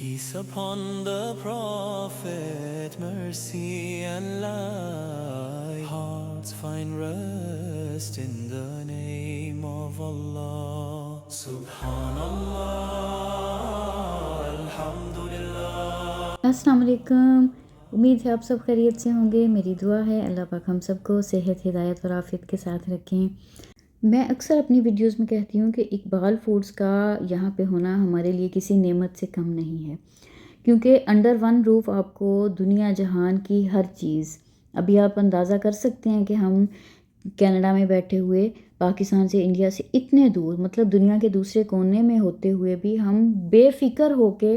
Peace upon the Prophet, mercy and light. Hearts find rest in the name of Allah. Subhanallah, Alhamdulillah. अस्सलाम वालेकुम। उम्मीद है आप सब खैरियत से होंगे। मेरी दुआ है अल्लाह पाक हम सबको सेहत, हिदायत और आफ़ियत के साथ रखें। मैं अक्सर अपनी वीडियोस में कहती हूँ कि इकबाल फूड्स का यहाँ पे होना हमारे लिए किसी नेमत से कम नहीं है, क्योंकि अंडर वन रूफ़ आपको दुनिया जहान की हर चीज़, अभी आप अंदाज़ा कर सकते हैं कि हम कनाडा में बैठे हुए पाकिस्तान से, इंडिया से इतने दूर, मतलब दुनिया के दूसरे कोने में होते हुए भी हम बेफ़िक्र होके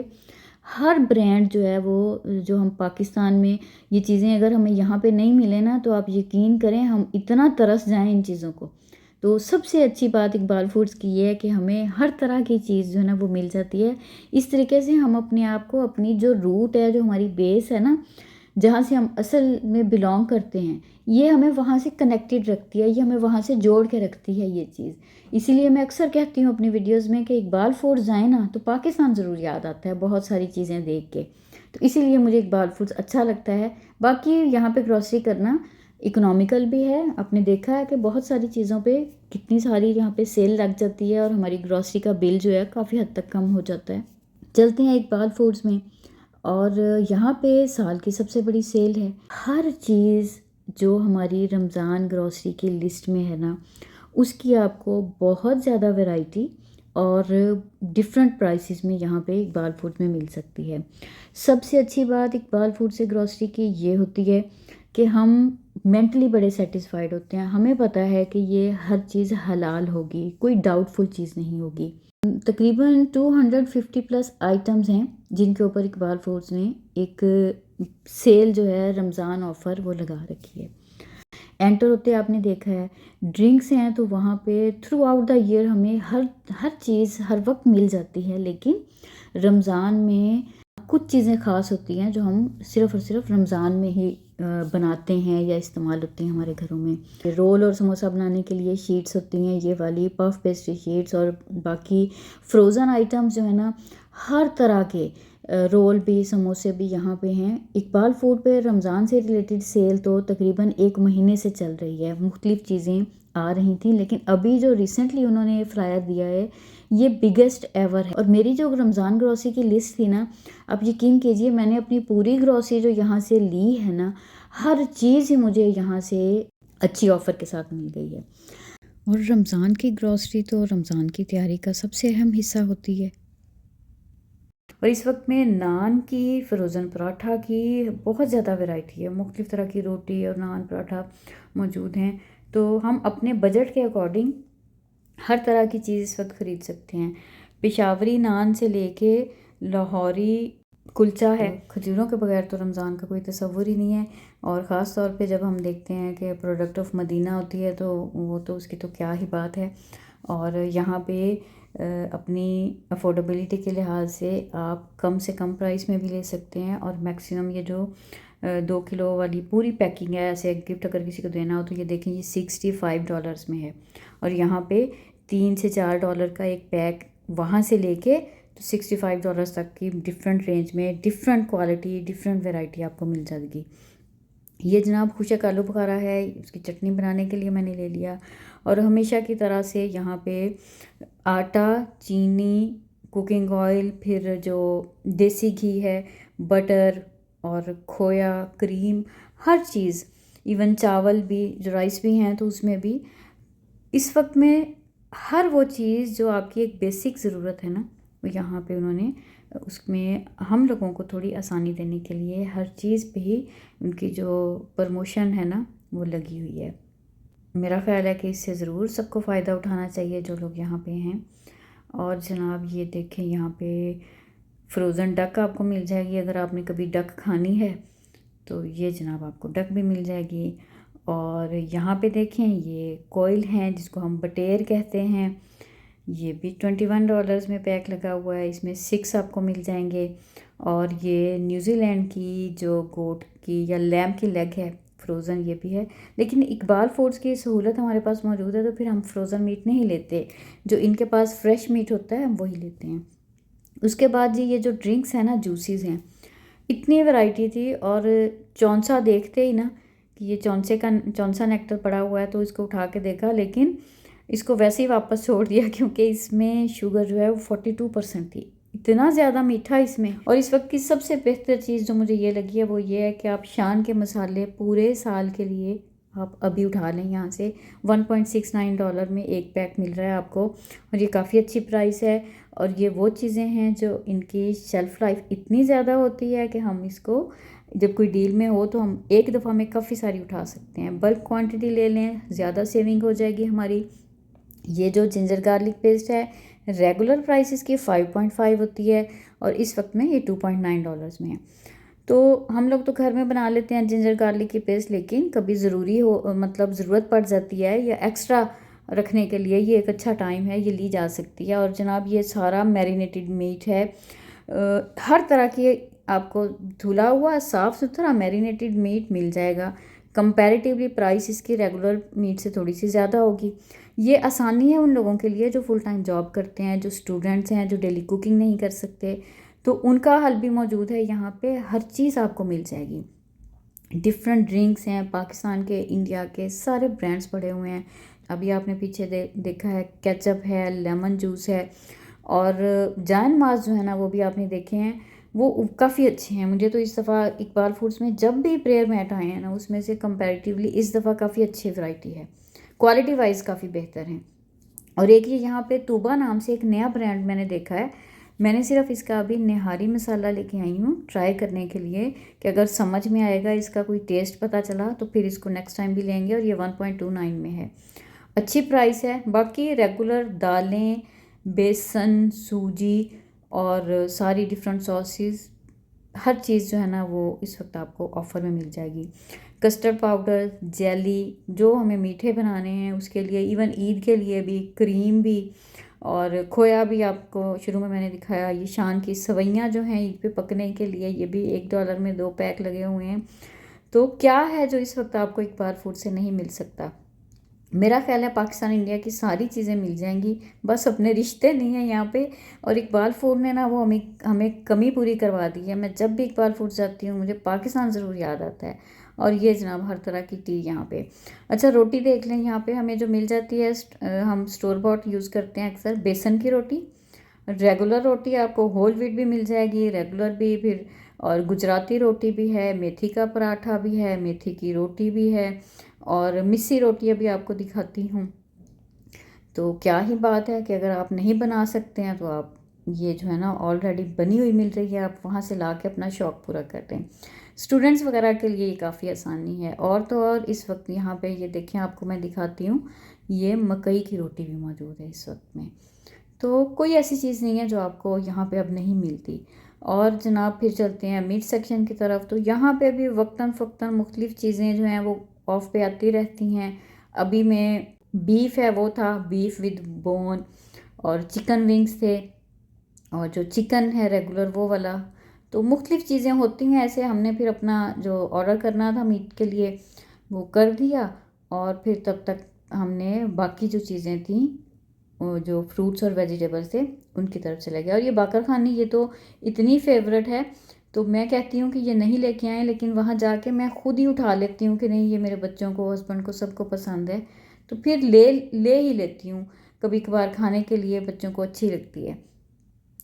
हर ब्रांड जो है वो, जो हम पाकिस्तान में ये चीज़ें अगर हमें यहाँ पे नहीं मिले ना, तो आप यकीन करें हम इतना तरस जाएं इन चीज़ों को। तो सबसे अच्छी बात इकबाल फूड्स की ये है कि हमें हर तरह की चीज़ जो है ना वो मिल जाती है। इस तरीके से हम अपने आप को, अपनी जो रूट है, जो हमारी बेस है ना, जहाँ से हम असल में बिलोंग करते हैं, ये हमें वहाँ से कनेक्टेड रखती है, ये हमें वहाँ से जोड़ के रखती है ये चीज़। इसीलिए मैं अक्सर कहती हूँ अपनी वीडियोज़ में कि इकबाल फूड्स जाए ना तो पाकिस्तान ज़रूर याद आता है बहुत सारी चीज़ें देख के। तो इसीलिए मुझे इकबाल फूड्स अच्छा लगता है। बाकी यहाँ पे ग्रॉसरी करना इकोनॉमिकल भी है। आपने देखा है कि बहुत सारी चीज़ों पे कितनी सारी यहाँ पे सेल लग जाती है और हमारी ग्रॉसरी का बिल जो है काफ़ी हद तक कम हो जाता है। चलते हैं इकबाल फूड्स में। और यहाँ पे साल की सबसे बड़ी सेल है। हर चीज़ जो हमारी रमज़ान ग्रॉसरी की लिस्ट में है ना, उसकी आपको बहुत ज़्यादा वैरायटी और डिफरेंट प्राइसेस में यहाँ पे इकबाल फूड में मिल सकती है। सबसे अच्छी बात इकबाल फूड से ग्रॉसरी की ये होती है कि हम मेंटली बड़े सेटिस्फाइड होते हैं। हमें पता है कि ये हर चीज़ हलाल होगी, कोई डाउटफुल चीज़ नहीं होगी। तकरीबन 250 प्लस आइटम्स हैं जिनके ऊपर इकबाल फूड्स ने एक सेल जो है, रमज़ान ऑफ़र, वो लगा रखी है। एंटर होते आपने देखा है, ड्रिंक्स हैं तो वहाँ पे थ्रू आउट द ईयर हमें हर हर चीज़ हर वक्त मिल जाती है, लेकिन रमज़ान में कुछ चीज़ें ख़ास होती हैं जो हम सिर्फ़ और सिर्फ रमज़ान में ही बनाते हैं या इस्तेमाल होती हैं हमारे घरों में। रोल और समोसा बनाने के लिए शीट्स होती हैं, ये वाली पफ पेस्ट्री शीट्स, और बाकी फ्रोज़न आइटम्स जो है ना, हर तरह के रोल भी, समोसे भी यहाँ पे हैं। इकबाल फूड पे रमज़ान से रिलेटेड सेल तो तकरीबन 1 महीने से चल रही है। मुख्तलिफ़ चीज़ें आ रही थी, लेकिन अभी जो रिसेंटली उन्होंने फ्लायर दिया है, ये बिगेस्ट एवर है। और मेरी जो रमज़ान ग्रॉसरी की लिस्ट थी ना, आप यकीन कीजिए मैंने अपनी पूरी ग्रॉसरी जो यहाँ से ली है ना, हर चीज़ ही मुझे यहाँ से अच्छी ऑफ़र के साथ मिल गई है। और रमज़ान की ग्रॉसरी तो रमज़ान की तैयारी का सबसे अहम हिस्सा होती है। और इस वक्त में नान की, फ्रोज़न पराठा की बहुत ज़्यादा वैरायटी है। मुख्तलिफ़ तरह की रोटी और नान पराठा मौजूद हैं। तो हम अपने बजट के अकॉर्डिंग हर तरह की चीज़ इस वक्त ख़रीद सकते हैं। पेशावरी नान से लेके लाहौरी कुलचा है। खजूरों के बगैर तो रमज़ान का कोई तसव्वुर ही नहीं है। और ख़ास तौर पे जब हम देखते हैं कि प्रोडक्ट ऑफ मदीना होती है तो वो तो उसकी तो क्या ही बात है। और यहाँ पे अपनी अफोर्डेबिलिटी के लिहाज से आप कम से कम प्राइस में भी ले सकते हैं। और मैक्सिमम ये जो 2 किलो वाली पूरी पैकिंग है, ऐसे गिफ्ट अगर किसी को देना हो तो ये देखें, ये $65 में है। और यहाँ पे $3 से $4 का एक पैक वहाँ से लेके तो $65 तक की डिफरेंट रेंज में, डिफरेंट क्वालिटी, डिफरेंट वैरायटी आपको मिल जाएगी। ये जनाब खुशक आलू बुखारा है, उसकी चटनी बनाने के लिए मैंने ले लिया। और हमेशा की तरह से यहाँ पे आटा, चीनी, कुकिंग ऑयल, फिर जो देसी घी है, बटर और खोया, क्रीम, हर चीज़, इवन चावल भी, जो राइस भी हैं तो उसमें भी इस वक्त में हर वो चीज़ जो आपकी एक बेसिक ज़रूरत है ना, वो यहाँ पे उन्होंने उसमें हम लोगों को थोड़ी आसानी देने के लिए हर चीज़ पे ही उनकी जो प्रमोशन है ना, वो लगी हुई है। मेरा ख़्याल है कि इससे ज़रूर सबको फ़ायदा उठाना चाहिए जो लोग यहाँ पे हैं। और जनाब ये देखें, यहाँ पे फ्रोज़न डक आपको मिल जाएगी। अगर आपने कभी डक खानी है तो ये जनाब आपको डक भी मिल जाएगी। और यहाँ पे देखें, ये कोयल हैं जिसको हम बटेर कहते हैं, ये भी $21 में पैक लगा हुआ है। इसमें 6 आपको मिल जाएंगे। और ये न्यूज़ीलैंड की जो गोट की या लैम्प की लेग है, फ्रोज़न, ये भी है। लेकिन इकबाल फूड्स की सहूलत हमारे पास मौजूद है तो फिर हम फ्रोज़न मीट नहीं लेते, जो इनके पास फ्रेश मीट होता है हम वही लेते हैं। उसके बाद जी ये जो ड्रिंक्स हैं ना, जूसेस हैं, इतनी वैरायटी थी। और चौंसा देखते ही ना कि ये चौंसा नेक्टर पड़ा हुआ है, तो इसको उठा के देखा, लेकिन इसको वैसे ही वापस छोड़ दिया क्योंकि इसमें शुगर जो है वो 42% थी। इतना ज़्यादा मीठा इसमें। और इस वक्त की सबसे बेहतर चीज़ जो मुझे ये लगी है वो ये है कि आप शान के मसाले पूरे साल के लिए आप अभी उठा लें यहाँ से। $1.69 में एक पैक मिल रहा है आपको, और ये काफ़ी अच्छी प्राइस है। और ये वो चीज़ें हैं जो इनकी शेल्फ़ लाइफ इतनी ज़्यादा होती है कि हम इसको जब कोई डील में हो तो हम एक दफ़ा में काफ़ी सारी उठा सकते हैं। बल्क क्वांटिटी ले लें, ज़्यादा सेविंग हो जाएगी हमारी। ये जो जिंजर गार्लिक पेस्ट है, रेगुलर प्राइस इसकी 5.5 होती है और इस वक्त में ये $2.9 में है। तो हम लोग तो घर में बना लेते हैं जिंजर गार्लिक की पेस्ट, लेकिन कभी ज़रूरी हो, मतलब ज़रूरत पड़ जाती है या एक्स्ट्रा रखने के लिए ये एक अच्छा टाइम है, ये ली जा सकती है। और जनाब ये सारा मैरिनेटेड मीट है, हर तरह की आपको धुला हुआ साफ़ सुथरा मैरिनेटेड मीट मिल जाएगा। कंपैरेटिवली प्राइस इसकी रेगुलर मीट से थोड़ी सी ज़्यादा होगी। ये आसानी है उन लोगों के लिए जो फुल टाइम जॉब करते हैं, जो स्टूडेंट्स हैं, जो डेली कुकिंग नहीं कर सकते, तो उनका हल भी मौजूद है। यहाँ पे हर चीज़ आपको मिल जाएगी। डिफरेंट ड्रिंक्स हैं, पाकिस्तान के, इंडिया के सारे ब्रांड्स पड़े हुए हैं। अभी आपने पीछे देखा है, केचप है, लेमन जूस है, और जान मास जो है ना वो भी आपने देखे हैं, वो काफ़ी अच्छे हैं। मुझे तो इस दफ़ा इकबाल फूड्स में जब भी प्रेयर मैट आए हैं ना, उसमें से कंपैरेटिवली इस दफ़ा काफ़ी अच्छी वैरायटी है, क्वालिटी वाइज काफ़ी बेहतर है। और एक ये यहाँ पे तूबा नाम से एक नया ब्रांड मैंने देखा है। मैंने सिर्फ इसका अभी निहारी मसाला लेके आई हूँ ट्राई करने के लिए, कि अगर समझ में आएगा, इसका कोई टेस्ट पता चला तो फिर इसको नेक्स्ट टाइम भी लेंगे। और ये 1.29 में है, अच्छी प्राइस है। बाकी रेगुलर दालें, बेसन, सूजी और सारी डिफरेंट सॉसेस, हर चीज़ जो है ना वो इस वक्त आपको ऑफ़र में मिल जाएगी। कस्टर्ड पाउडर, जेली, जो हमें मीठे बनाने हैं उसके लिए, इवन ईद के लिए भी, क्रीम भी, और खोया भी आपको शुरू में मैंने दिखाया। ये शान की सवैयाँ जो हैं ईद पे पकने के लिए, ये भी $1 में 2 पैक लगे हुए हैं। तो क्या है जो इस वक्त आपको इकबाल फूड से नहीं मिल सकता? मेरा ख्याल है पाकिस्तान इंडिया की सारी चीज़ें मिल जाएंगी, बस अपने रिश्ते नहीं हैं यहाँ पे। और इकबाल फूड ने ना वो हमें कमी पूरी करवा दी है। मैं जब भी इकबाल फूड जाती हूँ मुझे पाकिस्तान ज़रूर याद आता है। और ये जनाब हर तरह की टी यहाँ पे। अच्छा, रोटी देख लें, यहाँ पे हमें जो मिल जाती है, हम स्टोर बॉट यूज़ करते हैं अक्सर, बेसन की रोटी। रेगुलर रोटी आपको होल व्हीट भी मिल जाएगी, रेगुलर भी, फिर और गुजराती रोटी भी है, मेथी का पराठा भी है, मेथी की रोटी भी है, और मिस्सी रोटी अभी आपको दिखाती हूँ। तो क्या ही बात है कि अगर आप नहीं बना सकते हैं तो आप ये जो है ना ऑलरेडी बनी हुई मिल रही है, आप वहाँ से ला के अपना शौक़ पूरा करते हैं। स्टूडेंट्स वगैरह के लिए ये काफ़ी आसानी है। और तो और इस वक्त यहाँ पे ये देखें, आपको मैं दिखाती हूँ, ये मकई की रोटी भी मौजूद है इस वक्त में। तो कोई ऐसी चीज़ नहीं है जो आपको यहाँ पे अब नहीं मिलती। और जनाब फिर चलते हैं मीट सेक्शन की तरफ। तो यहाँ पे भी वक्तन फ़क्तन मुख्तलिफ़ चीज़ें जो हैं वो ऑफ पे आती रहती हैं। अभी मैं बीफ है वो था, बीफ विद बोन, और चिकन विंग्स थे, और जो चिकन है रेगुलर वो वाला। तो मुख्तलिफ़ चीज़ें होती हैं ऐसे। हमने फिर अपना जो ऑर्डर करना था मीट के लिए वो कर दिया, और फिर तब तक हमने बाकी जो चीज़ें थी, वो जो फ्रूट्स और वेजिटेबल्स थे, उनकी तरफ चले गए। और ये बाकर खानी ये तो इतनी फेवरेट है, तो मैं कहती हूँ कि ये नहीं लेके आएँ, लेकिन वहाँ जाके मैं ख़ुद ही उठा लेती हूँ कि नहीं, ये मेरे बच्चों को, हस्बैंड को, सबको पसंद है, तो फिर ले ही लेती हूँ। कभी कभार खाने के लिए बच्चों को अच्छी लगती है।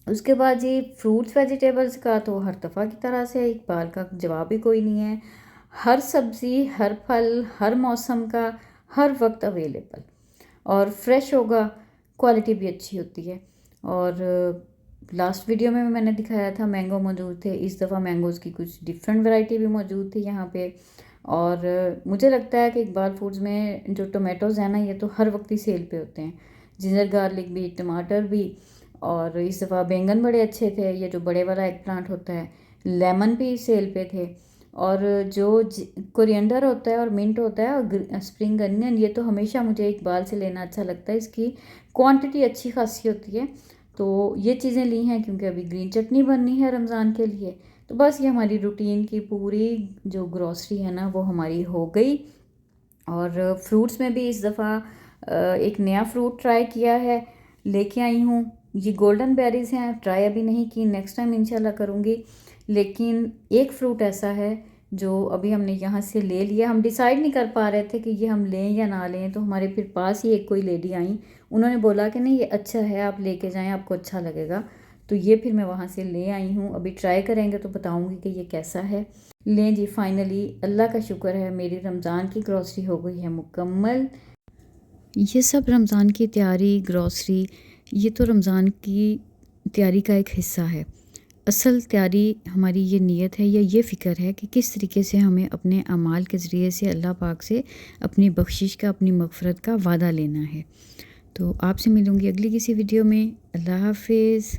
उसके बाद ये फ्रूट्स वेजिटेबल्स का तो हर दफ़ा की तरह से इकबाल का जवाब ही कोई नहीं है। हर सब्ज़ी, हर फल, हर मौसम का, हर वक्त अवेलेबल, और फ्रेश होगा, क्वालिटी भी अच्छी होती है। और लास्ट वीडियो में मैंने दिखाया था मैंगो मौजूद थे, इस दफ़ा मैंगोज़ की कुछ डिफरेंट वैरायटी भी मौजूद थी यहाँ पे। और मुझे लगता है कि इकबाल फूड्स में जो टोमेटोज़ हैं ना, ये तो हर वक्त ही सेल पे होते हैं, जिंजर गार्लिक भी, टमाटर भी। और इस दफ़ा बैंगन बड़े अच्छे थे, ये जो बड़े वाला एग प्लांट होता है, लेमन भी सेल पे थे, और जो कोरिएंडर होता है और मिंट होता है और स्प्रिंग अनियन, ये तो हमेशा मुझे इकबाल से लेना अच्छा लगता है, इसकी क्वांटिटी अच्छी खासी होती है। तो ये चीज़ें ली हैं क्योंकि अभी ग्रीन चटनी बननी है रमज़ान के लिए। तो बस ये हमारी रूटीन की पूरी जो ग्रॉसरी है ना वो हमारी हो गई। और फ्रूट्स में भी इस दफ़ा एक नया फ्रूट ट्राई किया है, लेके आई हूँ, ये गोल्डन बेरीज़ हैं, ट्राई अभी नहीं की, नेक्स्ट टाइम इंशाल्लाह करूँगी। लेकिन एक फ़्रूट ऐसा है जो अभी हमने यहाँ से ले लिया, हम डिसाइड नहीं कर पा रहे थे कि ये हम लें या ना लें, तो हमारे फिर पास ही एक कोई लेडी आई, उन्होंने बोला कि नहीं ये अच्छा है, आप लेके जाएं, आपको अच्छा लगेगा। तो ये फिर मैं वहाँ से ले आई हूँ, अभी ट्राई करेंगे तो बताऊँगी कि ये कैसा है। लें जी, फाइनली अल्लाह का शुक्र है मेरी रमज़ान की ग्रॉसरी हो गई है मुकम्मल। ये सब रमज़ान की तैयारी, ग्रॉसरी, ये तो रमज़ान की तैयारी का एक हिस्सा है। असल तैयारी हमारी ये नीयत है या ये फ़िक्र है कि किस तरीके से हमें अपने अमाल के ज़रिए से अल्लाह पाक से अपनी बख्शिश का, अपनी मग़फ़िरत का वादा लेना है। तो आपसे मिलूँगी अगली किसी वीडियो में। अल्लाह हाफ़िज़।